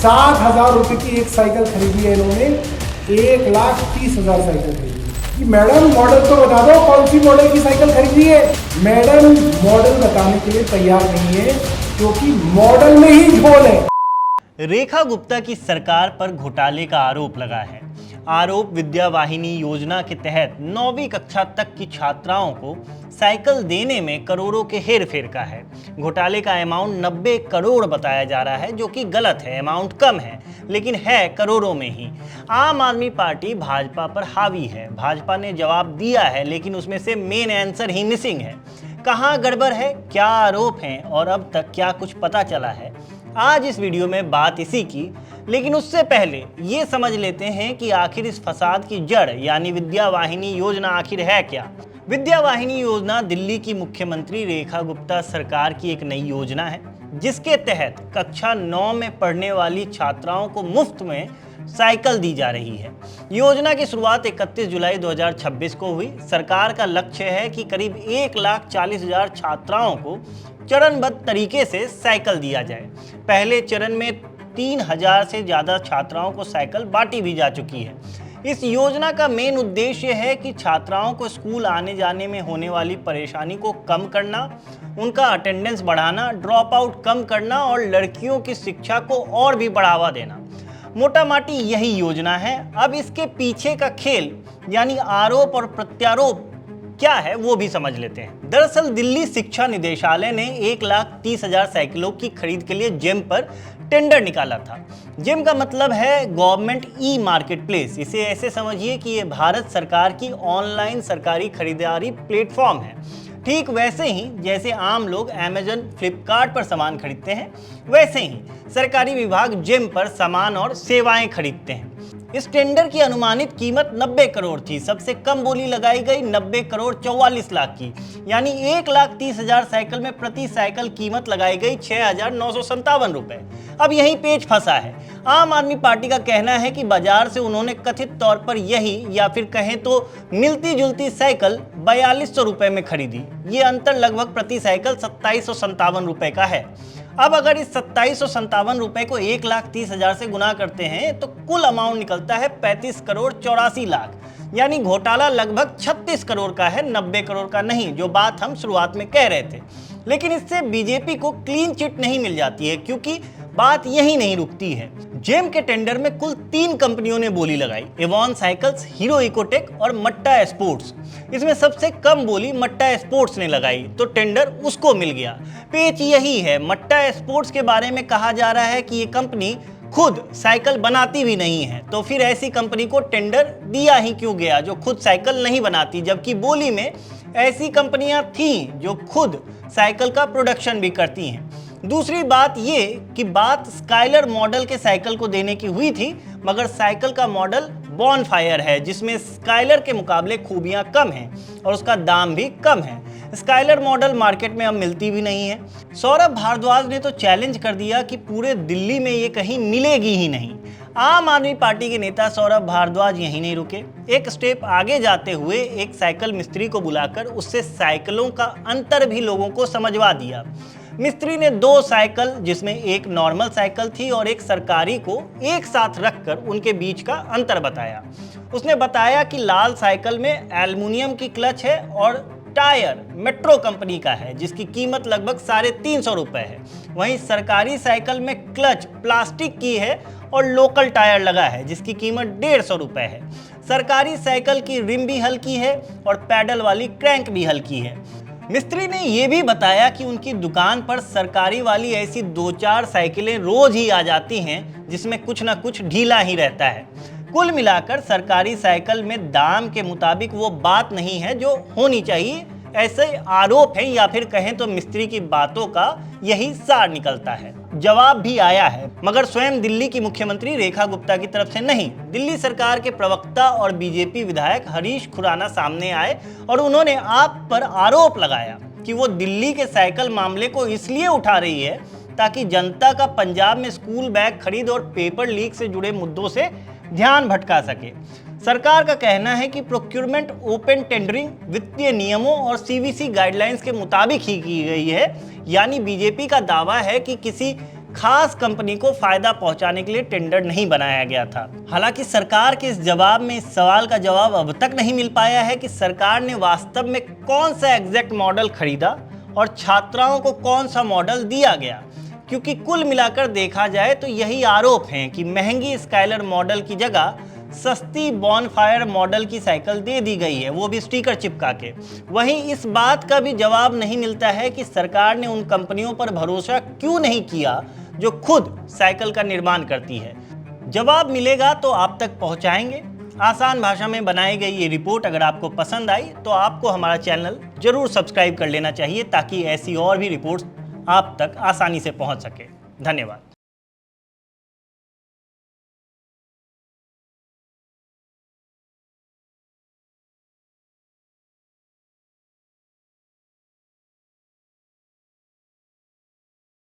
60,000 रुपये की एक साइकिल खरीदी है इन्होंने, 1,30,000 साइकिल खरीदी। कि मैडम मॉडल तो बता दो, कौन सी मॉडल की साइकिल खरीदी है। मैडम मॉडल बताने के लिए तैयार नहीं है क्योंकि मॉडल में ही झोल है। रेखा गुप्ता की सरकार पर घोटाले का आरोप लगा है। आरोप विद्या वाहिनी योजना के तहत 9वीं कक्षा तक की छात्राओं को साइकिल देने में करोड़ों के हेरफेर का है। घोटाले का अमाउंट 90 करोड़ बताया जा रहा है, जो कि गलत है। अमाउंट कम है लेकिन है करोड़ों में ही। आम आदमी पार्टी भाजपा पर हावी है। भाजपा ने जवाब दिया है लेकिन उसमें से मेन आंसर ही मिसिंग है। कहाँ गड़बड़ है, क्या आरोप हैं और अब तक क्या कुछ पता चला है, आज इस वीडियो में बात इसी की। लेकिन उससे पहले ये समझ लेते हैं कि आखिर इस फसाद की जड़ यानी विद्या वाहिनी योजना आखिर है क्या। विद्या वाहिनी योजना दिल्ली की मुख्यमंत्री रेखा गुप्ता सरकार की एक नई योजना है, जिसके तहत कक्षा 9 में पढ़ने वाली छात्राओं को मुफ्त में साइकिल दी जा रही है। योजना की शुरुआत 31 जुलाई 2026 को हुई। सरकार का लक्ष्य है कि करीब 1,40,000 छात्राओं को चरणबद्ध तरीके से साइकिल दिया जाए। पहले चरण में 3,000 से ज़्यादा छात्राओं को साइकिल बांटी भी जा चुकी है। इस योजना का मेन उद्देश्य है कि छात्राओं को स्कूल आने जाने में होने वाली परेशानी को कम करना, उनका अटेंडेंस बढ़ाना, ड्रॉप आउट कम करना और लड़कियों की शिक्षा को और भी बढ़ावा देना। मोटा माटी यही योजना है। अब इसके पीछे का खेल यानी आरोप और प्रत्यारोप क्या है वो भी समझ लेते हैं। दरअसल दिल्ली शिक्षा निदेशालय ने 1,30,000 साइकिलों की खरीद के लिए जेम पर टेंडर निकाला था। जेम का मतलब है गवर्नमेंट ई मार्केट प्लेस। इसे ऐसे समझिए कि ये भारत सरकार की ऑनलाइन सरकारी खरीदारी प्लेटफॉर्म है। ठीक वैसे ही जैसे आम लोग अमेजन, फ्लिपकार्ट पर सामान खरीदते हैं, वैसे ही सरकारी विभाग जेम पर सामान और सेवाएं खरीदते हैं। इस टेंडर की अनुमानित कीमत 90 करोड़ थी। सबसे कम बोली लगाई गई 90 करोड़ 44 लाख की, यानी 1,30,000 साइकिल में प्रति साइकिल कीमत लगाई गई 6,957 रुपए। अब यही पेच फंसा है। आम आदमी पार्टी का कहना है कि बाजार से उन्होंने कथित तौर पर यही या फिर कहें तो मिलती जुलती साइकिल 4,200 रुपए में खरीदी। ये अंतर लगभग प्रति साइकिल 2,757 रुपए का है। अब अगर इस 2,757 रुपए को 1,30,000 से गुना करते हैं तो कुल अमाउंट निकलता है 35 करोड़ 84 लाख, यानी घोटाला लगभग 36 करोड़ का है, 90 करोड़ का नहीं, जो बात हम शुरुआत में कह रहे थे। लेकिन इससे बीजेपी को क्लीन चिट नहीं मिल जाती है, क्योंकि बात यही नहीं रुकती है। जेम के टेंडर में कुल 3 कंपनियों ने बोली लगाई, एवॉन साइकिल्स, हीरो इकोटेक और मट्टा स्पोर्ट्स। इसमें सबसे कम बोली मट्टा स्पोर्ट्स ने लगाई तो टेंडर उसको मिल गया। पेच यही है। मट्टा स्पोर्ट्स के बारे में कहा जा रहा है कि ये कंपनी खुद साइकिल बनाती भी नहीं है, तो फिर ऐसी कंपनी को टेंडर दिया ही क्यों गया जो खुद साइकिल नहीं बनाती, जबकि बोली में ऐसी कंपनियां थीं जो खुद साइकिल का प्रोडक्शन भी करती हैं। दूसरी बात ये कि बात स्काइलर मॉडल के साइकिल को देने की हुई थी, मगर साइकिल का मॉडल बॉनफायर है, जिसमें स्काइलर के मुकाबले खूबियां कम हैं और उसका दाम भी कम है। स्काइलर मॉडल मार्केट में अब मिलती भी नहीं है। सौरभ भारद्वाज ने तो चैलेंज कर दिया कि पूरे दिल्ली में ये कहीं मिलेगी ही नहीं। आम आदमी पार्टी के नेता सौरभ भारद्वाज यहीं नहीं रुके। एक स्टेप आगे जाते हुए एक साइकिल मिस्त्री को बुलाकर उससे साइकिलों का अंतर भी लोगों को समझवा दिया। मिस्त्री ने 2 साइकिल, जिसमें एक नॉर्मल साइकिल थी और एक सरकारी, को एक साथ रखकर उनके बीच का अंतर बताया। उसने बताया कि लाल साइकिल में एल्युमिनियम की क्लच है और टायर मेट्रो कंपनी का है, जिसकी कीमत लगभग 350 रुपए है। वहीं सरकारी साइकिल में क्लच प्लास्टिक की है और लोकल टायर लगा है, जिसकी कीमत 150 रुपए है। सरकारी साइकिल की रिम भी हल्की है और पैडल वाली क्रैंक भी हल्की है। मिस्त्री ने यह भी बताया कि उनकी दुकान पर सरकारी वाली ऐसी 2-4 साइकिलें रोज ही आ जाती हैं, जिसमें कुछ ना कुछ ढीला ही रहता है। कुल मिलाकर सरकारी साइकिल में दाम के मुताबिक वो बात नहीं है जो होनी चाहिए। ऐसे आरोप है, या फिर कहें तो मिस्त्री की बातों का यही सार निकलता है। जवाब भी आया है, मगर स्वयं दिल्ली की मुख्यमंत्री रेखा गुप्ता की तरफ से नहीं। दिल्ली सरकार के प्रवक्ता और बीजेपी विधायक हरीश खुराना सामने आए और उन्होंने आप पर आरोप लगाया कि वो दिल्ली के साइकिल मामले को इसलिए उठा रही है ताकि जनता का पंजाब में स्कूल बैग खरीद और पेपर लीक से जुड़े मुद्दों से ध्यान भटका सके। सरकार का कहना है कि प्रोक्योरमेंट ओपन टेंडरिंग वित्तीय नियमों और सीवीसी गाइडलाइंस के मुताबिक ही की गई है। यानी बीजेपी का दावा है कि किसी खास कंपनी को फायदा पहुंचाने के लिए टेंडर नहीं बनाया गया था। हालांकि सरकार के इस जवाब में इस सवाल का जवाब अब तक नहीं मिल पाया है कि सरकार ने वास्तव में कौन सा एग्जैक्ट मॉडल खरीदा और छात्राओं को कौन सा मॉडल दिया गया, क्योंकि कुल मिलाकर देखा जाए तो यही आरोप हैं कि महंगी स्काइलर मॉडल की जगह सस्ती बॉनफायर मॉडल की साइकिल दे दी गई है, वो भी स्टिकर चिपका के। वहीं इस बात का भी जवाब नहीं मिलता है कि सरकार ने उन कंपनियों पर भरोसा क्यों नहीं किया जो खुद साइकिल का निर्माण करती है। जवाब मिलेगा तो आप तक पहुंचाएंगे। आसान भाषा में बनाई गई ये रिपोर्ट अगर आपको पसंद आई तो आपको हमारा चैनल जरूर सब्सक्राइब कर लेना चाहिए, ताकि ऐसी और भी रिपोर्ट्स आप तक आसानी से पहुंच सके। धन्यवाद।